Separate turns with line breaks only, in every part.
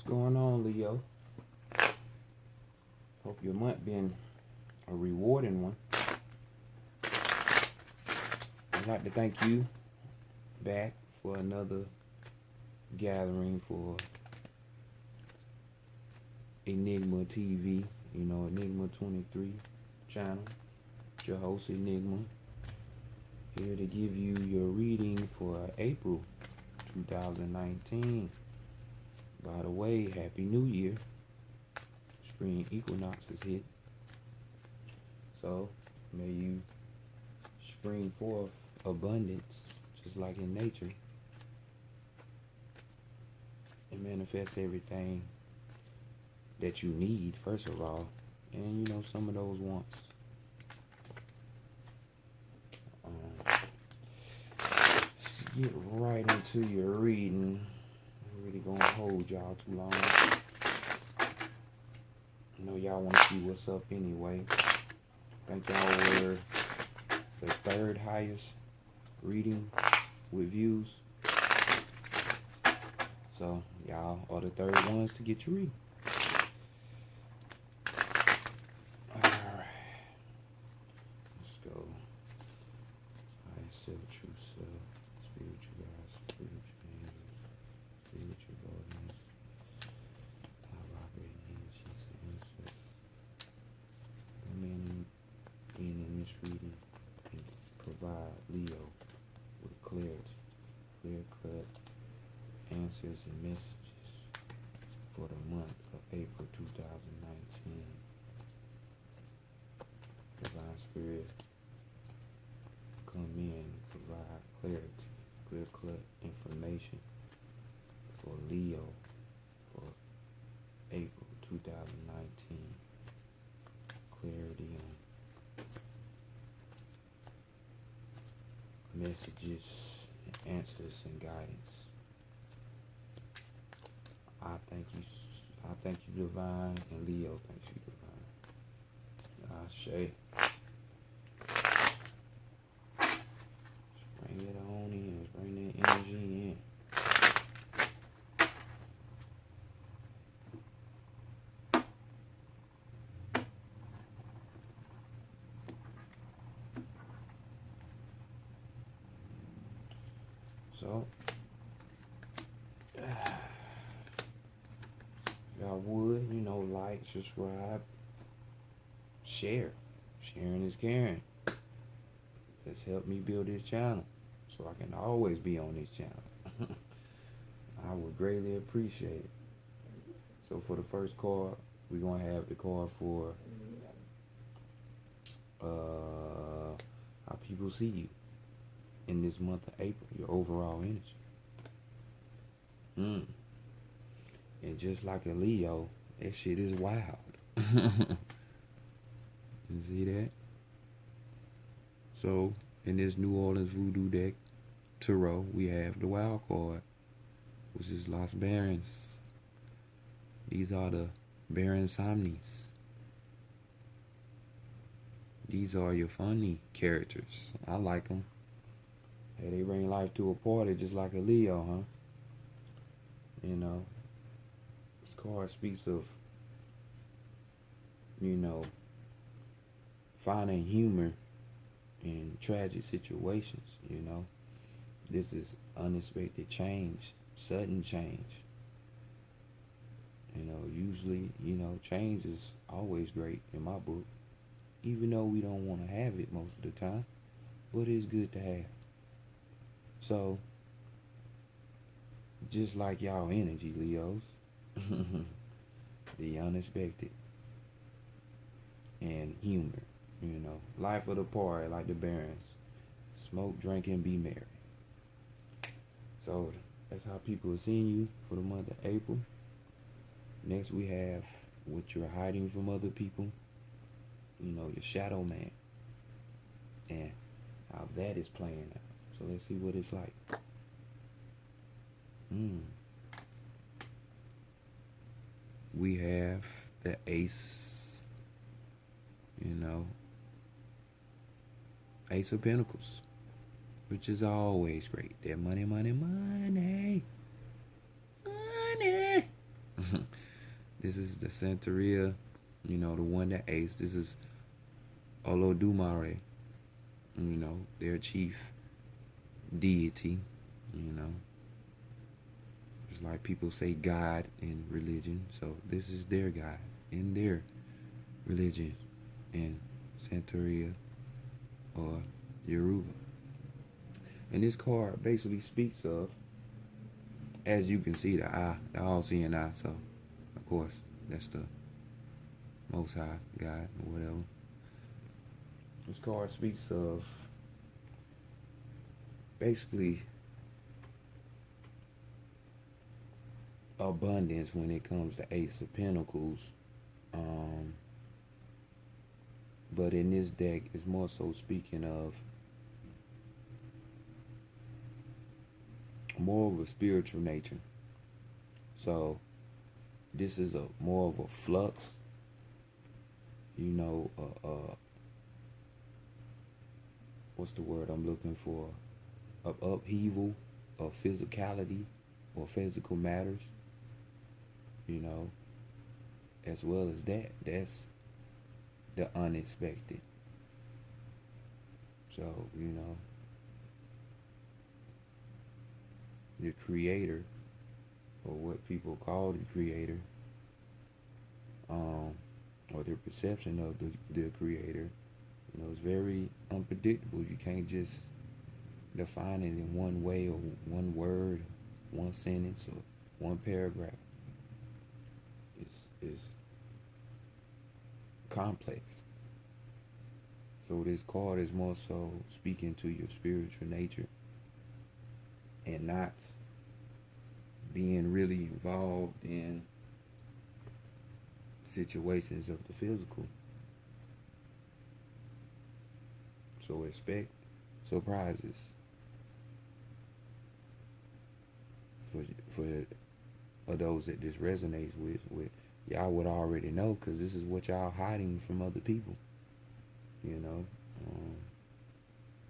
going on, Leo? Hope your month been a rewarding one. I'd like to thank you back for another gathering for Enigma TV, Enigma 23 channel. Your host, Enigma, here to give you your reading for April 2019. By the way, Happy New Year. Spring equinox is hit. So, may you spring forth abundance, just like in nature, and manifest everything that you need, first of all, and some of those wants. Get right into your reading. I'm really gonna hold y'all too long. I know y'all want to see what's up anyway. I think y'all were the third highest reading with views. So y'all are the third ones to get your reading. Alright. Let's go. I self, true self, spiritual God, spiritual angels, spiritual guardians, high vibrating energies and ancestors. Come in this reading and provide Leo with clarity, clear-cut answers and messages for the month of April 2019. Divine Spirit, come in, provide clarity, clear-cut information for Leo for April 2019. Clarity on messages, answers, and guidance. I thank you, Divine, and Leo thanks you, Divine. Ashe. Bring it on in. Bring that energy in. So, y'all would, like, subscribe, share. Sharing is caring. Just help me build this channel so I can always be on this channel. I would greatly appreciate it. So for the first card, we're going to have the card for how people see you in this month of April, your overall energy. And just like a Leo, that shit is wild. You see that? So, in this New Orleans Voodoo deck, Tarot, we have the wild card, which is Los Barons. These are the Baron Somnis. These are your funny characters. I like them. Hey, they bring life to a party just like a Leo, huh? This card speaks of, finding humor in tragic situations, This is unexpected change, sudden change. Usually, change is always great in my book, even though we don't want to have it most of the time, but it's good to have. So, just like y'all energy, Leos, the unexpected and humor, life of the party like the Barons. Smoke, drink, and be merry. So that's how people are seeing you for the month of April. Next we have what you're hiding from other people. Your shadow man. And how that is playing out. So let's see what it's like. We have the Ace, Ace of Pentacles, which is always great. That money, money, money, money. This is the Santeria, the one that ace. This is Olodumare, their chief deity, you know. It's like people say God in religion, so this is their God in their religion in Santeria or Yoruba. And this card basically speaks of, as you can see, the all-seeing eye. So, of course, that's the Most High God or whatever. This card speaks of basically abundance when it comes to Ace of Pentacles. But in this deck, it's more so speaking of more of a spiritual nature. So this is more of a flux, what's the word I'm looking for? Of upheaval of physicality or physical matters, as well as that. That's the unexpected. So, the creator, or what people call the creator, or their perception of the creator, is very unpredictable. You can't just define it in one way or one word, one sentence, or one paragraph. It's complex. So this card is more so speaking to your spiritual nature and not being really involved in situations of the physical. So expect surprises for those that this resonates with. Y'all would already know, because this is what y'all hiding from other people.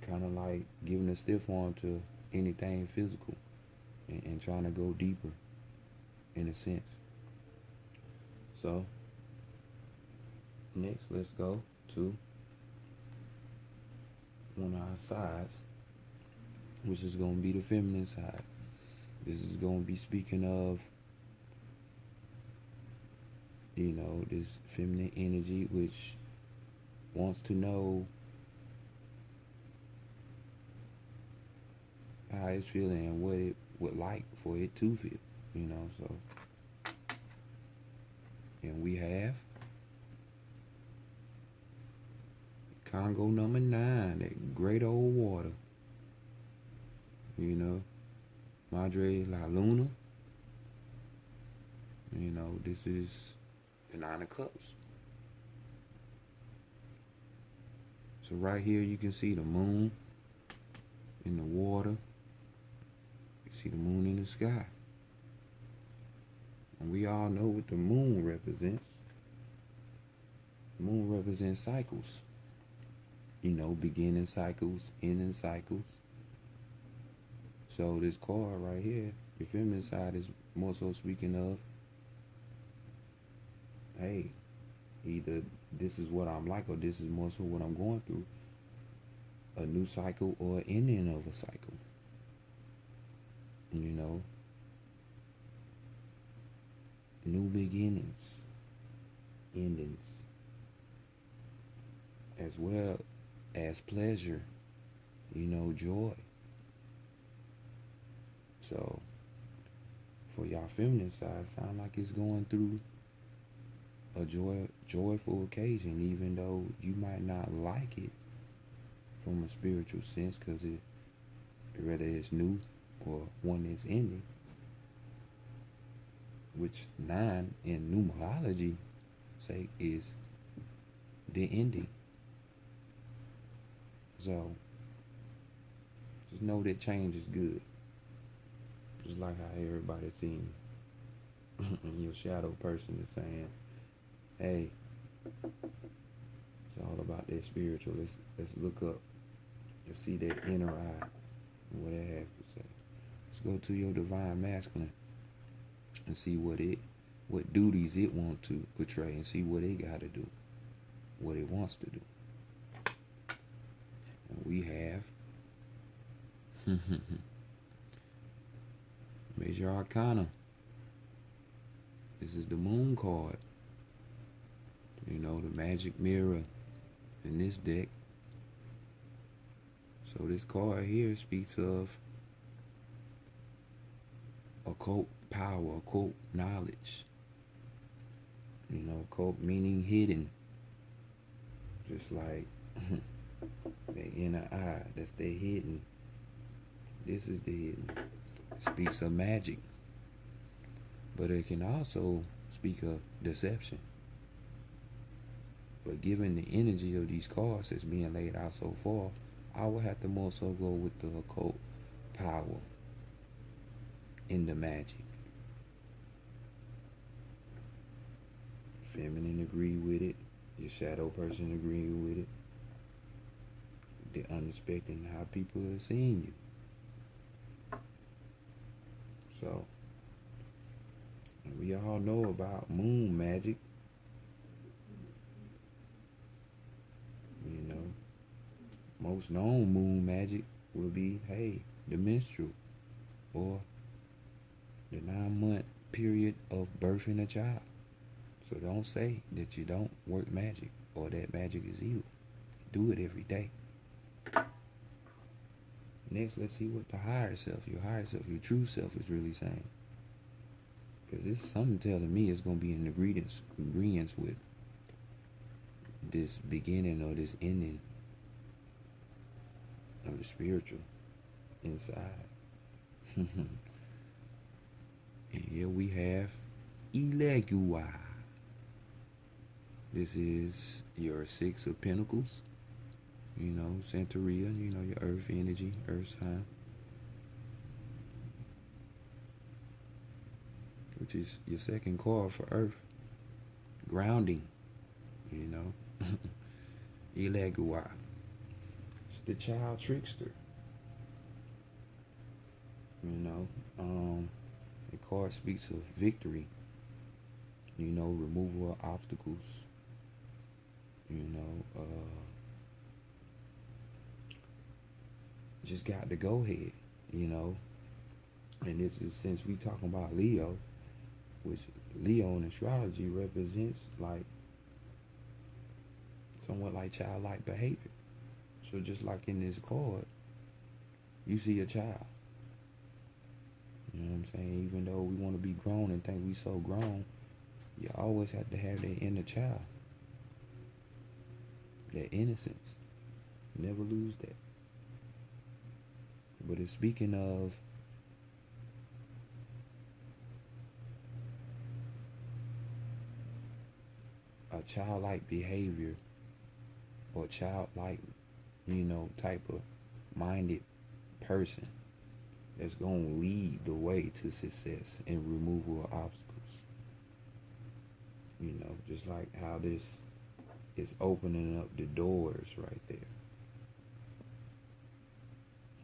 Kind of like giving a stiff arm to anything physical and trying to go deeper in a sense. So next, let's go to one of our sides, which is going to be the feminine side. This is going to be speaking of, this feminine energy, which wants to know how it's feeling and what it would like for it to feel, so. And we have Congo number 9, that great old water. Madre La Luna. This is the 9 of Cups. So right here you can see the moon in the water. You see the moon in the sky. And we all know what the moon represents. The moon represents cycles. Beginning cycles, ending cycles. So this card right here, your feminine side, is more so speaking of, hey, either this is what I'm like, or this is more so what I'm going through. A new cycle or ending of a cycle. New beginnings, endings, as well as pleasure, joy. So for y'all feminine side, sound like it's going through a joyful occasion, even though you might not like it from a spiritual sense, because whether it's new or one that's ending, which 9 in numerology say is the ending. So just know that change is good. Just like how everybody seen your shadow person is saying, hey, it's all about that spiritual. Let's look up and see that inner eye and what it has to say. Let's go to your divine masculine and see what it what duties it wants to portray, and see what it got to do, what it wants to do. And we have Major Arcana. This is the Moon card. You know, the magic mirror in this deck. So this card here speaks of occult power, occult knowledge. You know, occult meaning hidden. Just like the inner eye, that's the hidden. This is the hidden. It speaks of magic. But it can also speak of deception. But given the energy of these cards that's being laid out so far, I would have to more so go with the occult power in the magic. Feminine agree with it. Your shadow person agree with it. The unexpected how people are seeing you. So, we all know about moon magic. You know, most known moon magic will be, hey, the menstrual, or the 9-month period of birthing a child. So don't say that you don't work magic or that magic is evil. Do it every day. Next, let's see what the higher self, your your true self is really saying. Because this is something telling me it's going to be in agreements with this beginning or this ending of the spiritual inside. And here we have Elegua. This is your 6 of Pentacles. You know, Santeria, you know, your earth energy, earth sign. Which is your second card for earth. Grounding, you know. Elegua. It's the child trickster. You know, the card speaks of victory. You know, removal of obstacles. You know, just got to go ahead, you know. And this is, since we talking about Leo, which Leo in astrology represents like somewhat like childlike behavior. So just like in this card, you see a child. You know what I'm saying? Even though we want to be grown and think we so grown, you always have to have that inner child. That innocence. Never lose that. But it's speaking of a childlike behavior or childlike, you know, type of minded person that's going to lead the way to success and removal of obstacles. You know, just like how this is opening up the doors right there.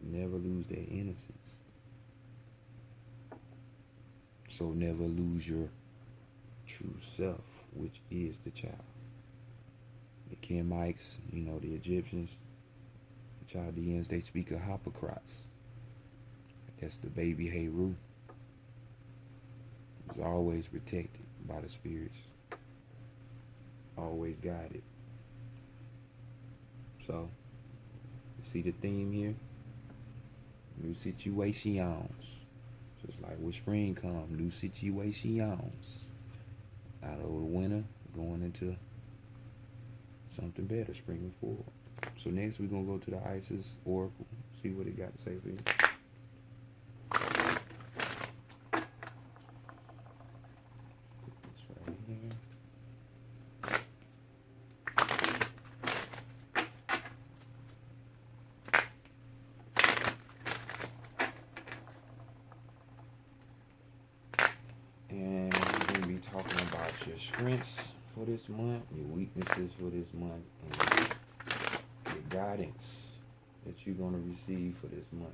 Never lose their innocence. So never lose your true self, which is the child. The Kemites, you know, the Egyptians, the Chaldeans, they speak of Hippocrates. That's the baby Heru. It's always protected by the spirits. Always guided. So, you see the theme here? New situations. Just like with spring come, new situations. Out of the winter, going into something better, springing forward. So next we're going to go to the Isis Oracle, see what it got to say for you. And we're going to be talking about your strengths for this month, your weaknesses for this month, and your guidance that you're going to receive for this month.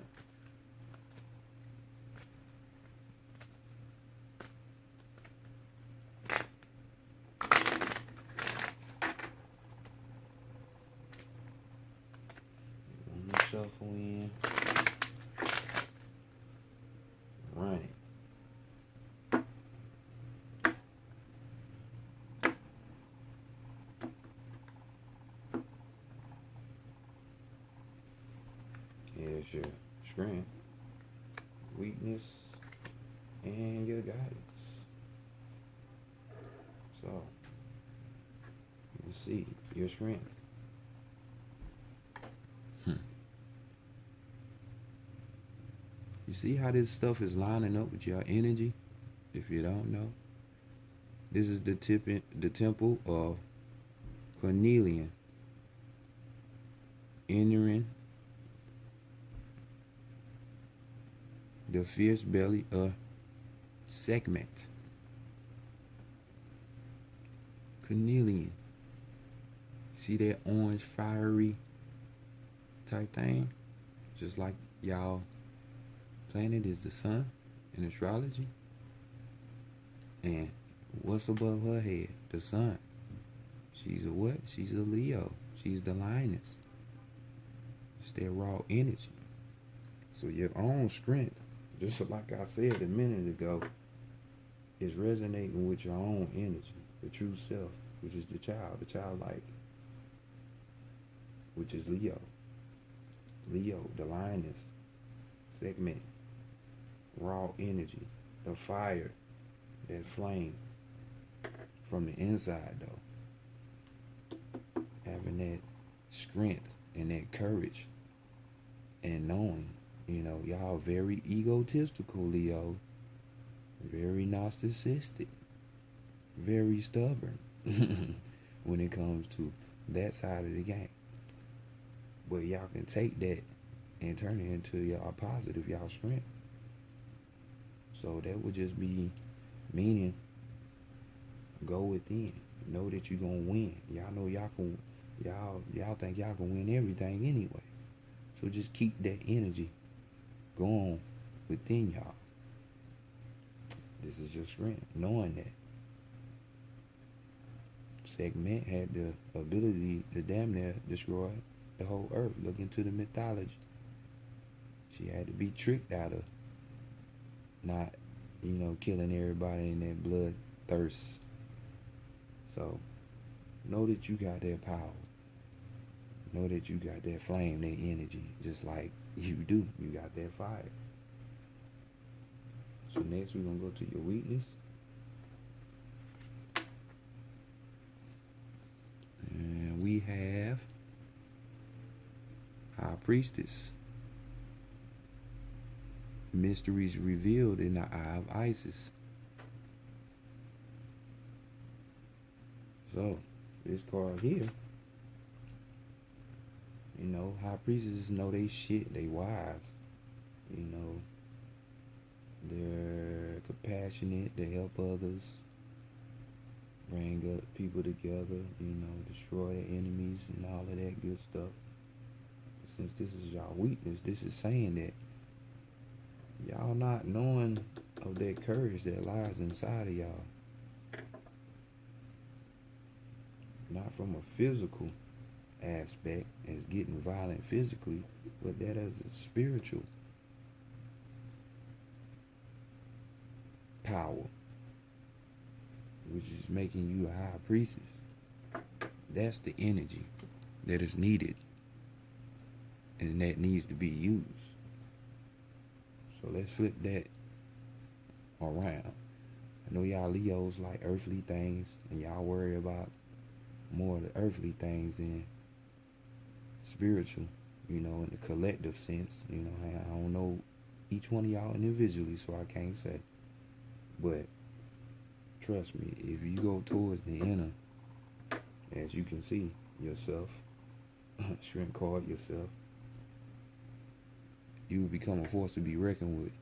shuffle in. Run it. Here's your strength, weakness, and your guidance. So, you see your strength. You see how this stuff is lining up with your energy? If you don't know, this is the temple of Cornelian, entering the fierce belly of Sekhmet. Cornelian. See that orange fiery type thing? Just like y'all planet is the sun in astrology. And what's above her head? The sun. She's a what? She's a Leo. She's the lioness. It's that raw energy. So your own strength, just like I said a minute ago, is resonating with your own energy, the true self, which is the childlike, which is Leo. Leo, the lioness, segment, raw energy, the fire, that flame from the inside though. Having that strength and that courage and knowing, y'all very egotistical, Leo. Very narcissistic. Very stubborn when it comes to that side of the game. But y'all can take that and turn it into y'all positive, y'all strength. So that would just be meaning go within. Know that you're gonna win. Y'all know y'all think y'all can win everything anyway. So just keep that energy going within y'all. This is your strength, knowing that. Segment had the ability to damn near destroy the whole earth. Look into the mythology. She had to be tricked out of not, killing everybody in that blood thirst. So, know that you got that power. Know that you got that flame, that energy, just like you do. You got that fire. So next we're going to go to your weakness. And we have High Priestess. Mysteries revealed in the eye of Isis. So, this card here, High Priestesses know they shit, they wise. They're compassionate, they help others, bring up people together, destroy their enemies and all of that good stuff. Since this is y'all weakness, this is saying that y'all not knowing of that courage that lies inside of y'all. Not from a physical aspect as getting violent physically, but that as a spiritual power, which is making you a high priestess. That's the energy that is needed and that needs to be used. So let's flip that around. I know y'all Leos like earthly things and y'all worry about more of the earthly things than spiritual, in the collective sense. I don't know each one of y'all individually, so I can't say. But trust me, if you go towards the inner, as you can see yourself, shrink card yourself, you will become a force to be reckoned with.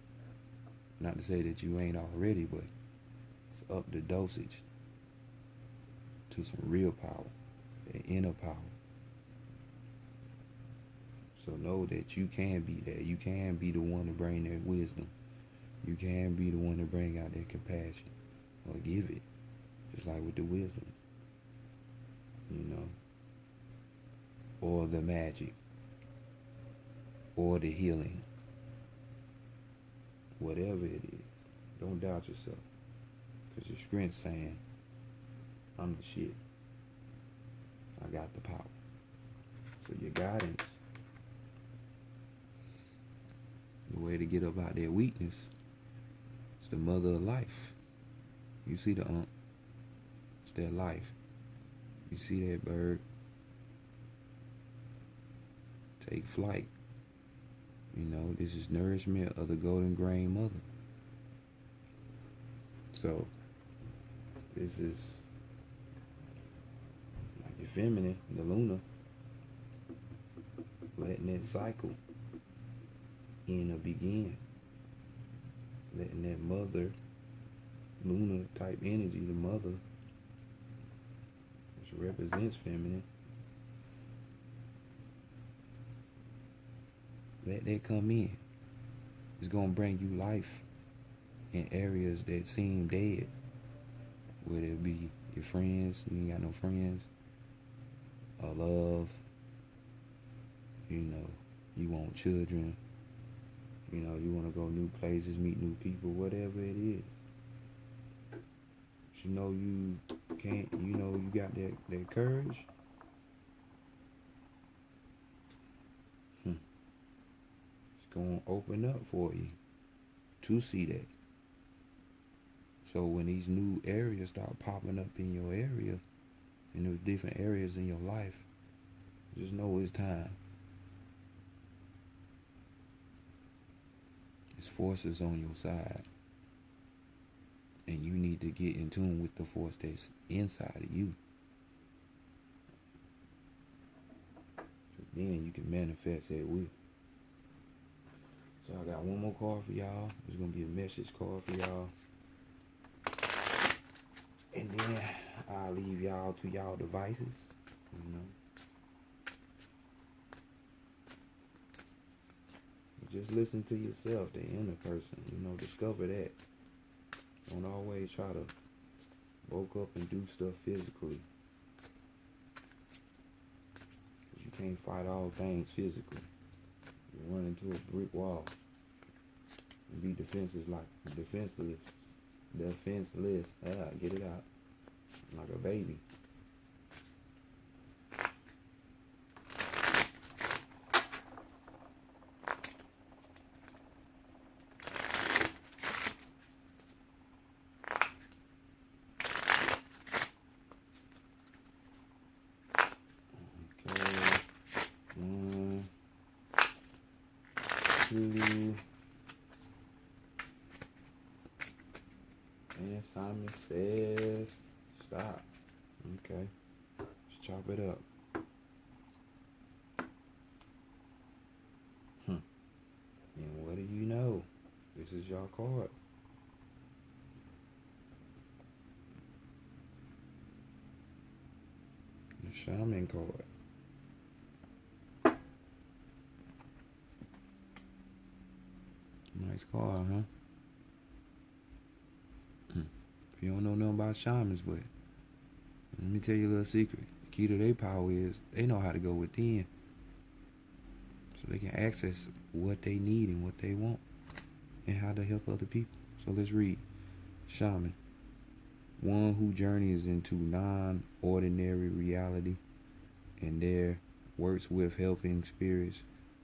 Not to say that you ain't already, but it's up the dosage to some real power, the inner power. So know that you can be that. You can be the one to bring that wisdom. You can be the one to bring out that compassion or give it, just like with the wisdom, or the magic. or the healing. Whatever it is, don't doubt yourself. Because your strength saying, I'm the shit. I got the power. So your guidance, the way to get up out that weakness, is the mother of life. You see the it's that life. You see that bird take flight. You know, this is nourishment of the golden grain mother. So this is like your feminine, the lunar, letting that cycle in or begin. Letting that mother, lunar type energy, the mother, which represents feminine, let that come in. It's gonna bring you life in areas that seem dead. Whether it be your friends, you ain't got no friends, or love, you know, you want children, you know, you want to go new places, meet new people, whatever it is. But you know you can't, you know you got that courage. It's going to open up for you to see that. So when these new areas start popping up in your area, and there's different areas in your life, just know it's time. It's forces on your side. And you need to get in tune with the force that's inside of you. Because then you can manifest at will. So I got one more card for y'all. It's going to be a message card for y'all. And then I'll leave y'all to y'all devices, you know. Just listen to yourself, the inner person, you know, discover that. Don't always try to woke up and do stuff physically. Because you can't fight all things physically. You run into a brick wall and be defenseless. Get it out. Like a baby. And Simon says, stop. Okay. Let's chop it up. And what do you know? This is your card. The Shaman card. Nice card, huh? If you don't know nothing about shamans, but let me tell you a little secret. The key to their power is they know how to go within. So they can access what they need and what they want and how to help other people. So let's read. Shaman. One who journeys into non-ordinary reality and there works with helping spirits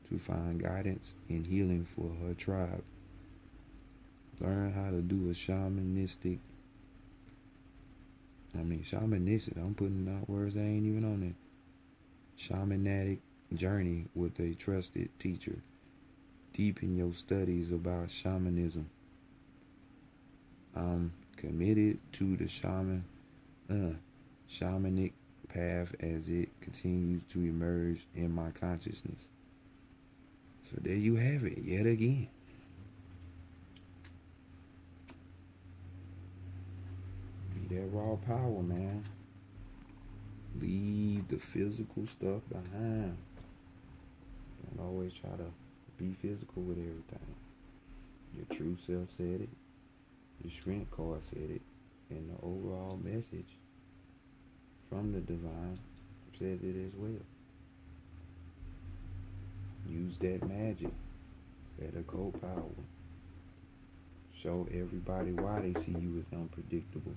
to find guidance and healing for her tribe. Learn how to do a shamanistic, I'm putting out words that ain't even on there. Shamanic journey with a trusted teacher. Deepen your studies about shamanism. I'm committed to the shamanic path as it continues to emerge in my consciousness. So there you have it, yet again. Be that raw power, man. Leave the physical stuff behind. Don't always try to be physical with everything. Your true self said it. Your strength card said it. And the overall message from the divine says it as well. Use that magic, that occult power. Show everybody why they see you as unpredictable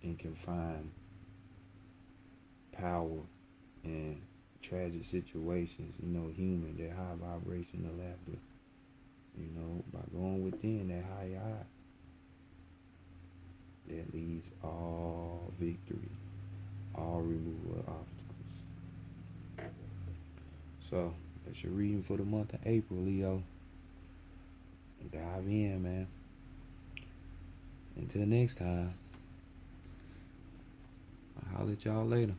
and can find power in tragic situations, human, that high vibrational laughter, by going within that high eye, that leads all victory, all removal of obstacles. So, that's your reading for the month of April, Leo. Dive in, man. Until next time, I'll holler at y'all later.